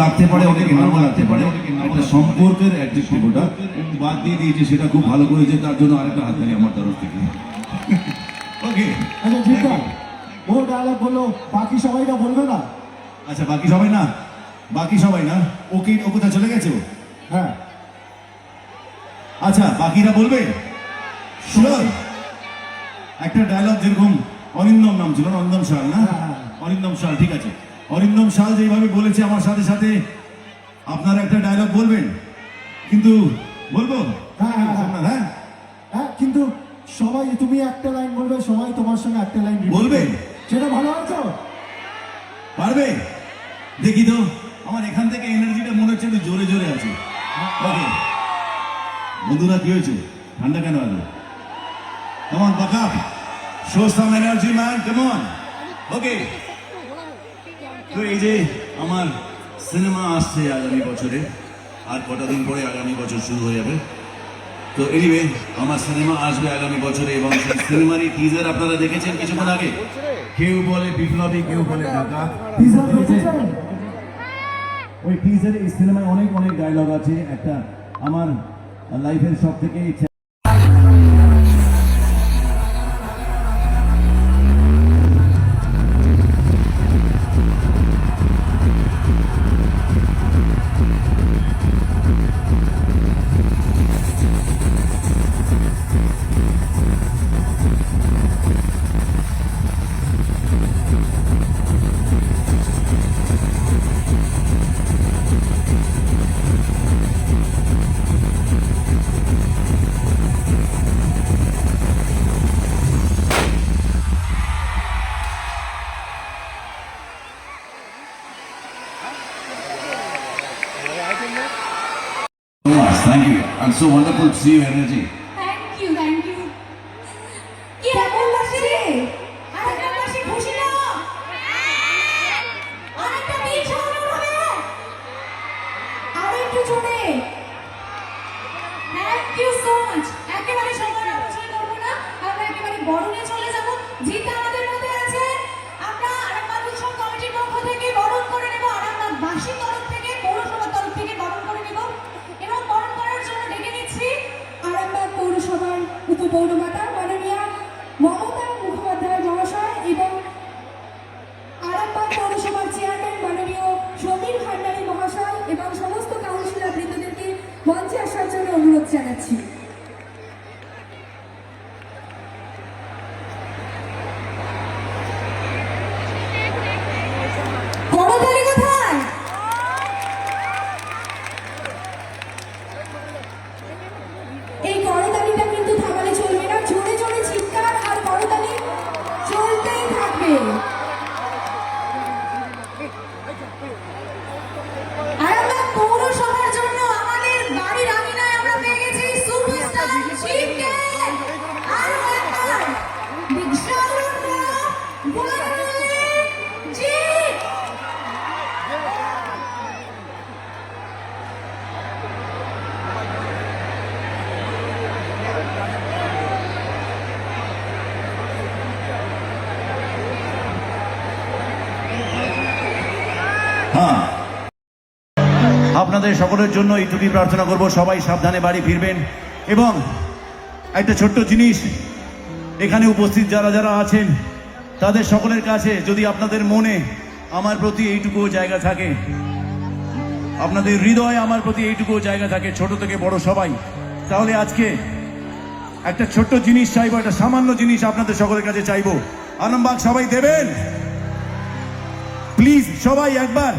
লাগতে পারে, অনেকে নাও লাগতে পারে, একটা সম্পর্কের অ্যাডজেক্টিভ ওটা বাদ দিয়ে দিয়েছে, সেটা খুব ভালো করেছে, তার জন্য আরেকটা হাততালি আমার তরফ থেকে। ওকে, আচ্ছা ঠিক আছে, ও ডায়লগ বললো, বাকি সবাইটা বলবে না? আচ্ছা বাকি সবাই না, বাকি সবাই না, ওকে ও কোথায় চলে গেছে? হ্যাঁ আচ্ছা বাকিরা বলবে শিওর। একটা ডায়লগ যেরকম অরিন্দম নাম ছিল, অরিন্দম শাল না, অরিন্দম শাল, ঠিক আছে, অরিন্দম শাল যেভাবে বলেছে আমার সাথে সাথে আপনারা একটা ডায়লগ বলবেন, কিন্তু বলবো? হ্যাঁ হ্যাঁ হ্যাঁ হ্যাঁ হ্যাঁ, কিন্তু সবাই তুমি একটা লাইন বলবে, সবাই তোমার সঙ্গে একটা লাইন বলবে, সেটা ভালো হয়েছে? পারবে? দেখি তো, আমার এখান থেকে এনার্জিটা মনে হচ্ছে একটু জোরে জোরে আছে। ওকে বন্ধুরা, কি হয়েছে? ঠান্ডা কেন আলো? Come on, buck up. Show some energy, man. Come on. Okay. তো এই যে আমার সিনেমা আসছে আগামী বছরে, আর কটা দিন পরে আগামী বছর শুরু হয়ে যাবে। তো এনিওয়ে আমার সিনেমা আসবে আগামী বছরে, এবং সেই সিনেমারই টিজার আপনারা দেখেছেন কিছুক্ষণ আগে। কেউ বলে বিপ্লবী, কেউ বলে ডাকাত। টিজার দেখেছেন? ওই টিজারে এই সিনেমায় অনেক অনেক ডায়লগ আছে। একটা আমার লাইফের সব থেকে Thank you. I'm so wonderful to see your energy. Thank you, thank you. কি কেমন লাগছে? আরেকটা মাসে খুশি না? আরেকটা দিন সামনে হবে? আরেকটু জোরে। Thank you so much. একেবারে সময় অপচয় করবো না, আমরা একেবারে বরণে চলে যাব। জিতা আমাদের মধ্যে আছে, আমরা আরামবাগ উৎসব কমিটির পক্ষ থেকে বরণ করে নেব, আরামবাগবাসীর তরফ থেকে, পৌরসভার তরফ থেকে বরণ করে নেব, এবং বরণ করার জন্য ডেকে নিচ্ছি আরামবাগ পৌরসভার উপপৌরমাতা মাননীয়া মমতা মুখোপাধ্যায় মহাশয় এবং আরামবাগ পৌরসভার চেয়ারম্যান মাননীয় সমীর ভান্ডারী মহাশয় এবং সমস্ত কাউন্সিলর বৃন্দদেরকে মঞ্চে আসার জন্য অনুরোধ জানাচ্ছি। করতালি কোথায়? এই করতালিটা কিন্তু থামালে চলবে না, জোরে জোরে চিৎকার আর করতালি চলতেই থাকবে। আরামবাগ পৌরসভার জন্য আমাদের বাড়ির আঙিনায় আমরা পেয়ে গেছি সুপারস্টার চিফকে। আরো একবার বিগ শাউট জিৎ। হ্যাঁ, আপনাদের সকলের জন্য এইটুকুই প্রার্থনা করব, সবাই সাবধানে বাড়ি ফিরবেন। এবং একটা ছোট্ট জিনিস, এখানে উপস্থিত যারা যারা আছেন তাদের সকলের কাছে যদি আপনাদের মনে আমার প্রতি এইটুকু জায়গা থাকে, আপনাদের হৃদয়ে আমার প্রতি এইটুকু জায়গা থাকে, ছোট থেকে বড় সবাই, তাহলে আজকে একটা ছোট্ট জিনিস চাইবো, একটা সামান্য জিনিস আপনাদের সকলের কাছে চাইবো। আরামবাগ সবাই দেবেন? প্লিজ সবাই একবার,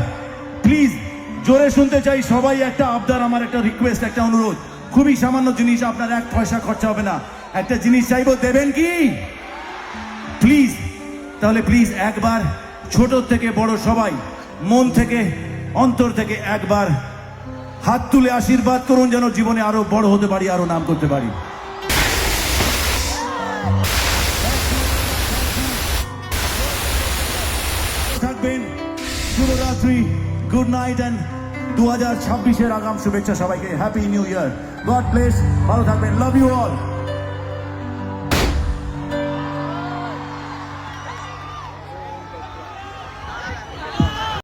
প্লিজ জোরে শুনতে চাই সবাই, একটা আবদার, আমার একটা রিকোয়েস্ট, একটা অনুরোধ, খুবই সামান্য জিনিস, আপনার 1 পয়সা খরচা হবে না, একটা জিনিস চাইবো, দেবেন কি প্লিজ? তাহলে প্লিজ একবার ছোট থেকে বড় সবাই মন থেকে অন্তর থেকে একবার হাত তুলে আশীর্বাদ করুন, যেন জীবনে আরো বড় হতে পারি, আরো নাম করতে পারি। থাকবেন, শুভরাত্রি, গুড নাইট, এন্ড 2026-এর আগাম শুভেচ্ছা সবাইকে, happy new year, god bless, ভালো থাকবেন, লাভ ইউ অল।